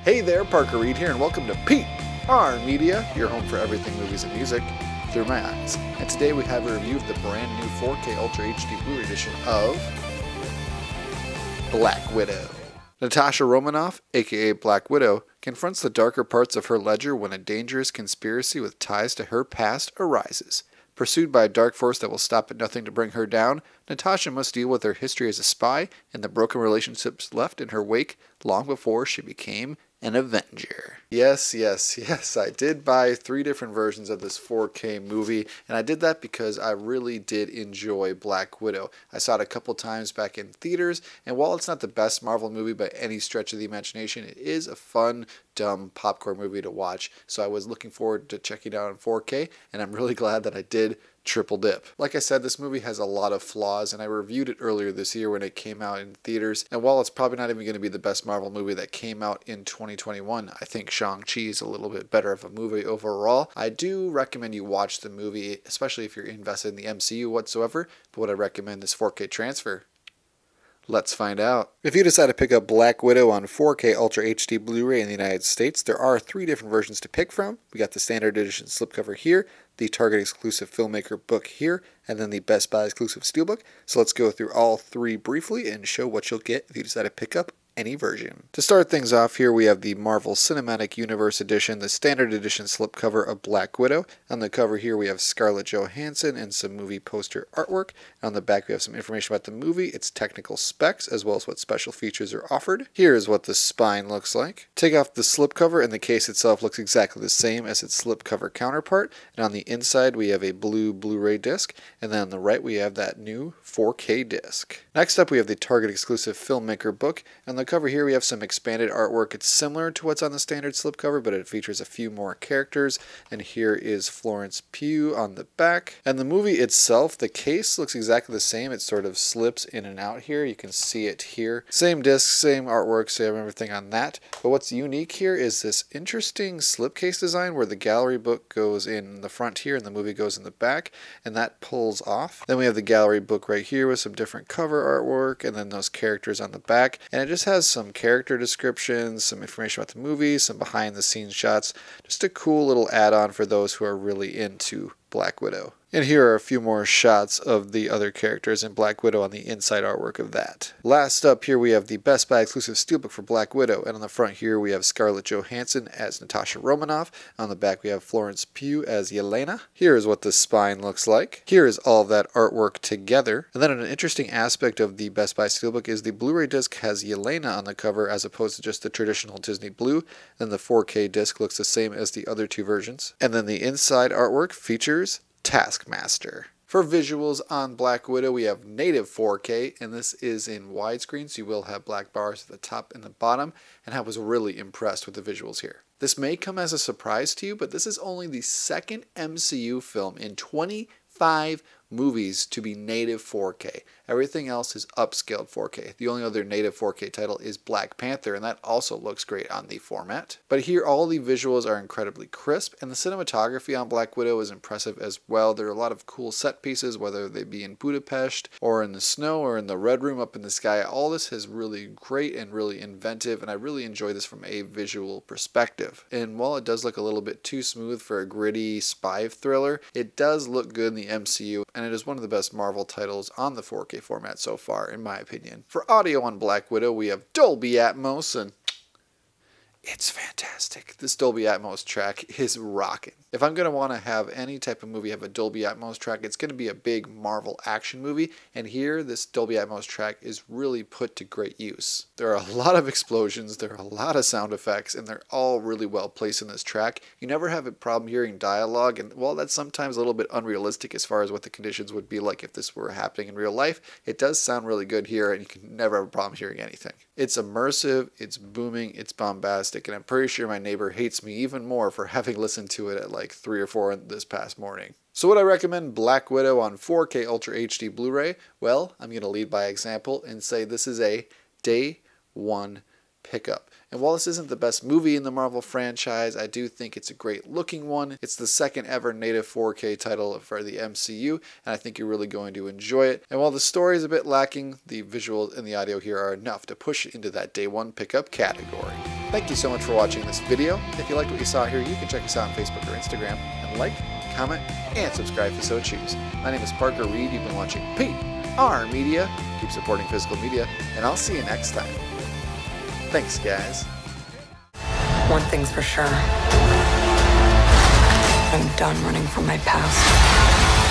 Hey there, Parker Reed here, and welcome to PR Media, your home for everything movies and music through my eyes. And today we have a review of the brand new 4K Ultra HD Blu-ray edition of Black Widow. Natasha Romanoff, aka Black Widow, confronts the darker parts of her ledger when a dangerous conspiracy with ties to her past arises. Pursued by a dark force that will stop at nothing to bring her down, Natasha must deal with her history as a spy and the broken relationships left in her wake long before she became an Avenger. Yes, I did buy 3 different versions of this 4K movie, and I did that because I really did enjoy Black Widow. I saw it a couple times back in theaters, and while it's not the best Marvel movie by any stretch of the imagination, it is a fun, dumb popcorn movie to watch, so I was looking forward to checking it out in 4K, and I'm really glad that I did triple dip. Like I said, this movie has a lot of flaws, and I reviewed it earlier this year when it came out in theaters, and while it's probably not even going to be the best Marvel movie that came out in 2021, I think Shang-Chi is a little bit better of a movie overall. I do recommend you watch the movie, especially if you're invested in the MCU whatsoever, but would I recommend this 4K transfer? Let's find out. If you decide to pick up Black Widow on 4K Ultra HD Blu-ray in the United States, there are 3 different versions to pick from. We got the standard edition slipcover here, the Target exclusive filmmaker book here, and then the Best Buy exclusive steelbook. So let's go through all 3 briefly and show what you'll get if you decide to pick up any version. To start things off here, we have the Marvel Cinematic Universe edition, the standard edition slipcover of Black Widow. On the cover here we have Scarlett Johansson and some movie poster artwork. And on the back we have some information about the movie, its technical specs, as well as what special features are offered. Here is what the spine looks like. Take off the slipcover and the case itself looks exactly the same as its slipcover counterpart. And on the inside we have a blue Blu-ray disc, and then on the right we have that new 4K disc. Next up we have the Target exclusive filmmaker book. On the cover here we have some expanded artwork. It's similar to what's on the standard slipcover, but it features a few more characters. And here is Florence Pugh on the back. And the movie itself, the case looks exactly the same. It sort of slips in and out here. You can see it here. Same disc, same artwork, same everything on that. But what's unique here is this interesting slipcase design where the gallery book goes in the front here and the movie goes in the back, and that pulls off. Then we have the gallery book right here with some different cover artwork and then those characters on the back. And it just has some character descriptions, some information about the movie, some behind the scenes shots. Just a cool little add-on for those who are really into Black Widow. And here are a few more shots of the other characters in Black Widow on the inside artwork of that. Last up here we have the Best Buy exclusive steelbook for Black Widow, and on the front here we have Scarlett Johansson as Natasha Romanoff. On the back we have Florence Pugh as Yelena. Here is what the spine looks like. Here is all of that artwork together. And then an interesting aspect of the Best Buy steelbook is the Blu-ray disc has Yelena on the cover as opposed to just the traditional Disney Blue. Then the 4K disc looks the same as the other 2 versions. And then the inside artwork features Taskmaster. For visuals on Black Widow, we have native 4K, and this is in widescreen, so you will have black bars at the top and the bottom, and I was really impressed with the visuals here. This may come as a surprise to you, but this is only the second MCU film in 25 movies to be native 4K. Everything else is upscaled 4K. The only other native 4K title is Black Panther, and that also looks great on the format. But here all the visuals are incredibly crisp, and the cinematography on Black Widow is impressive as well. There are a lot of cool set pieces, whether they be in Budapest or in the snow or in the Red Room up in the sky. All this is really great and really inventive, and I really enjoy this from a visual perspective. And while it does look a little bit too smooth for a gritty spy thriller, it does look good in the MCU, and it is one of the best Marvel titles on the 4K format so far, in my opinion. For audio on Black Widow, we have Dolby Atmos, and it's fantastic. This Dolby Atmos track is rocking. If I'm going to want to have any type of movie have a Dolby Atmos track, it's going to be a big Marvel action movie, and here this Dolby Atmos track is really put to great use. There are a lot of explosions, there are a lot of sound effects, and they're all really well placed in this track. You never have a problem hearing dialogue, and while that's sometimes a little bit unrealistic as far as what the conditions would be like if this were happening in real life, it does sound really good here, and you can never have a problem hearing anything. It's immersive, it's booming, it's bombastic, and I'm pretty sure my neighbor hates me even more for having listened to it at like 3 or 4 this past morning. So would I recommend Black Widow on 4K Ultra HD Blu-ray? Well, I'm going to lead by example and say this is a day 1 pickup. And while this isn't the best movie in the Marvel franchise, I do think it's a great looking one. It's the second ever native 4K title for the MCU, and I think you're really going to enjoy it. And while the story is a bit lacking, the visuals and the audio here are enough to push it into that day one pickup category. Thank you so much for watching this video. If you liked what you saw here, you can check us out on Facebook or Instagram and like, comment, and subscribe if you so choose. My name is Parker Reed. You've been watching PR Media. Keep supporting physical media, and I'll see you next time. Thanks, guys. One thing's for sure. I'm done running from my past.